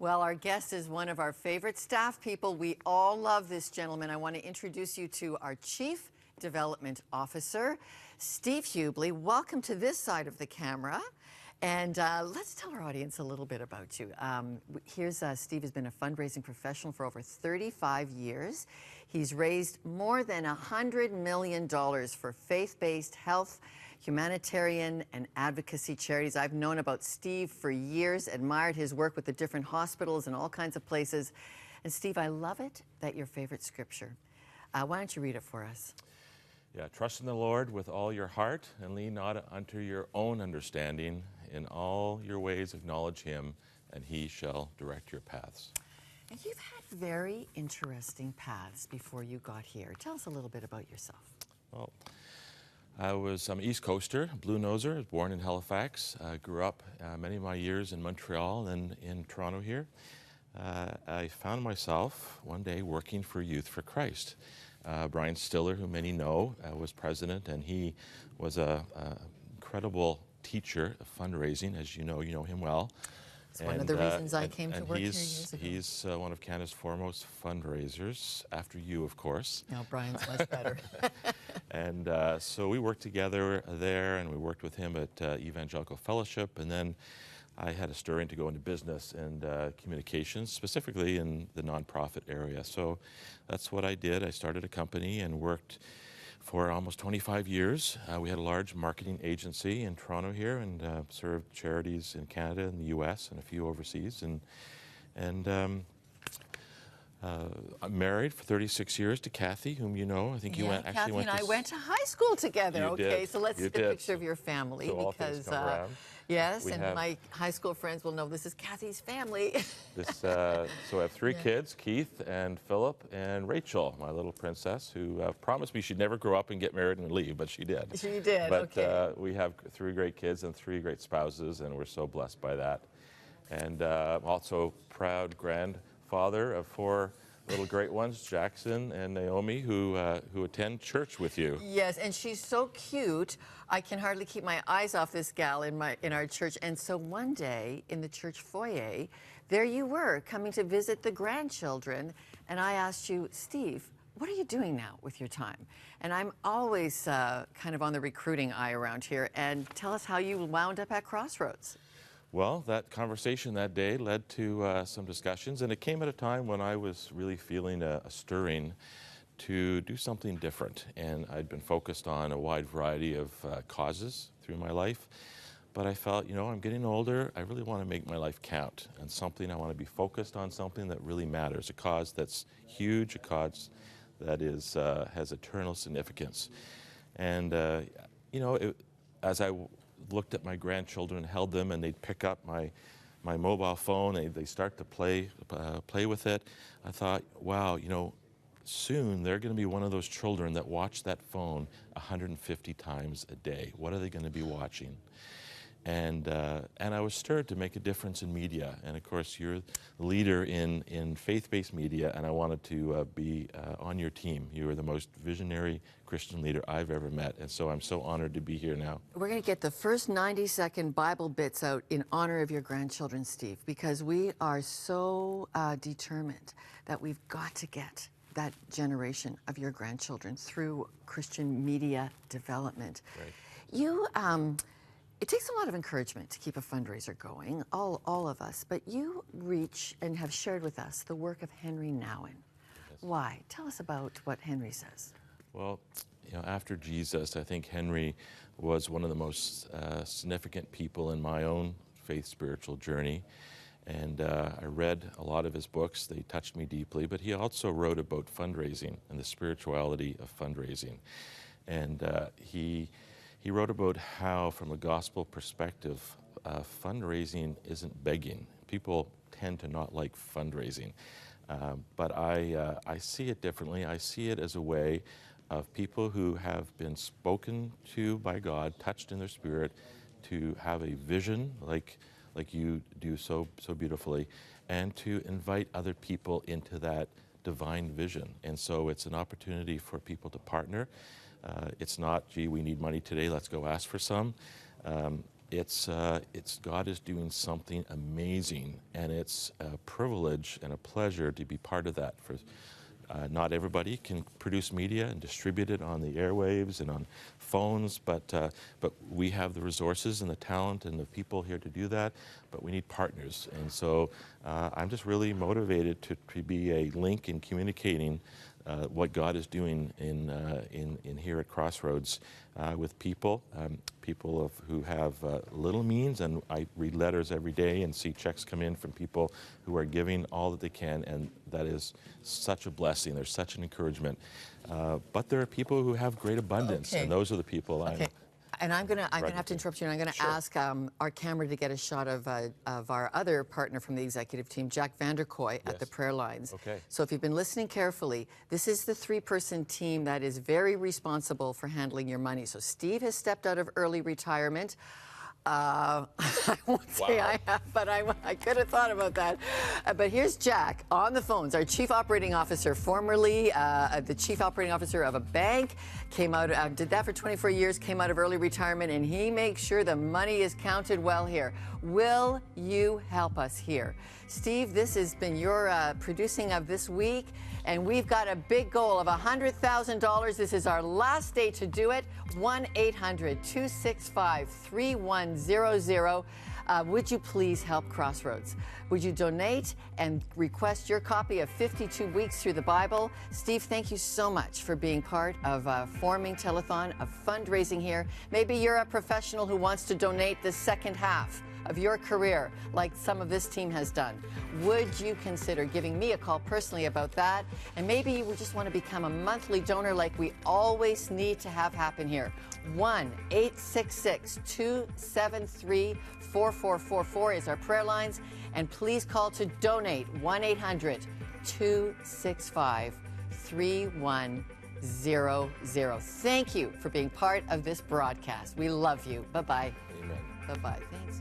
Well, our guest is one of our favorite staff people. We all love this gentleman. I want to introduce you to our Chief Development Officer, Steve Hubley. Welcome to this side of the camera. And let's tell our audience a little bit about you. Here's Steve has been a fundraising professional for over 35 years. He's raised more than $100 million for faith-based health, humanitarian, and advocacy charities. I've known about Steve for years, admired his work with the different hospitals and all kinds of places. And Steve, I love it that your favorite scripture. Why don't you read it for us? Yeah, trust in the Lord with all your heart and lean not unto your own understanding. In all your ways acknowledge him, and he shall direct your paths. And you've had very interesting paths before you got here. Tell us a little bit about yourself. Well, I'm an East Coaster, Blue Noser. I was born in Halifax. Grew up many of my years in Montreal and in Toronto here. I found myself one day working for Youth for Christ. Brian Stiller, who many know, was president, and he was an incredible teacher of fundraising. As you know him well. It's one of the reasons I came to work here years ago. He's one of Canada's foremost fundraisers, after you, of course. No, Brian's much better. And so we worked together there, and we worked with him at Evangelical Fellowship, and then I had a stirring to go into business and communications, specifically in the nonprofit area. So that's what I did. I started a company and worked for almost 25 years. We had a large marketing agency in Toronto here and served charities in Canada and the U.S. and a few overseas. I'm married for 36 years to Kathy, whom you know. I think you went. Kathy and I went to high school together. You okay, did. so let's You get a did. picture of your family So all things because come around. yes, We and have- my high school friends will know this is Kathy's family. So I have three kids, Keith and Philip and Rachel, my little princess, who promised me she'd never grow up and get married and leave, but she did. She did, But okay. we have three great kids and three great spouses, and we're so blessed by that. And I'm also proud grandfather of four little great ones, Jackson and Naomi, who attend church with you. Yes, and she's so cute. I can hardly keep my eyes off this gal in our church. And so one day in the church foyer, there you were coming to visit the grandchildren, and I asked you, Steve, what are you doing now with your time? And I'm always kind of on the recruiting eye around here. And tell us how you wound up at Crossroads. Well, that conversation that day led to some discussions, and it came at a time when I was really feeling a stirring to do something different. And I'd been focused on a wide variety of causes through my life, but I felt, I'm getting older, I really want to make my life count, and something I want to be focused on, something that really matters, a cause that's huge, a cause that has eternal significance. And, as I looked at my grandchildren and held them, and they'd pick up my mobile phone, they start to play with it. I thought, wow, soon they're going to be one of those children that watch that phone 150 times a day. What are they going to be watching? And I was stirred to make a difference in media. And of course, you're the leader in faith-based media, and I wanted to be on your team. You are the most visionary Christian leader I've ever met, and so I'm so honored to be here now. We're going to get the first 90-second Bible bits out in honor of your grandchildren, Steve, because we are so determined that we've got to get that generation of your grandchildren through Christian media development. Right. It takes a lot of encouragement to keep a fundraiser going, all of us, but you reach and have shared with us the work of Henry Nouwen. Yes. Why? Tell us about what Henry says. Well, after Jesus, I think Henry was one of the most significant people in my own faith spiritual journey. And I read a lot of his books. They touched me deeply, but he also wrote about fundraising and the spirituality of fundraising. And he wrote about how, from a gospel perspective, fundraising isn't begging. People tend to not like fundraising. But I see it differently. I see it as a way of people who have been spoken to by God, touched in their spirit, to have a vision like you do so beautifully, and to invite other people into that divine vision. And so it's an opportunity for people to partner. It's not, gee, we need money today, let's go ask for some. it's God is doing something amazing, and it's a privilege and a pleasure to be part of that. Not everybody can produce media and distribute it on the airwaves and on phones, but we have the resources and the talent and the people here to do that, but we need partners. And so I'm just really motivated to be a link in communicating what God is doing in here at Crossroads with people, who have little means, and I read letters every day and see checks come in from people who are giving all that they can, and that is such a blessing. There's such an encouragement. But there are people who have great abundance, and those are the people I'm. And I'm gonna have to interrupt you, and I'm gonna ask our camera to get a shot of our other partner from the executive team, Jack Vanderkooy, at the prayer lines. Okay. So if you've been listening carefully, this is the 3-person team that is very responsible for handling your money. So Steve has stepped out of early retirement. I won't say I have, but I could have thought about that. But here's Jack on the phones, our Chief Operating Officer, formerly the Chief Operating Officer of a bank, came out, did that for 24 years, came out of early retirement, and he makes sure the money is counted well here. Will you help us here? Steve, this has been your producing of this week, and we've got a big goal of $100,000. This is our last day to do it. 1-800-265-3100. Would you please help Crossroads? Would you donate and request your copy of 52 Weeks Through the Bible? Steve, thank you so much for being part of forming telethon, of fundraising here. Maybe you're a professional who wants to donate the second half of your career, like some of this team has done. Would you consider giving me a call personally about that? And maybe you would just want to become a monthly donor like we always need to have happen here. 1-866-273-4444 is our prayer lines. And please call to donate, 1-800-265-3100. Thank you for being part of this broadcast. We love you. Bye-bye. Amen. Bye-bye. Thanks.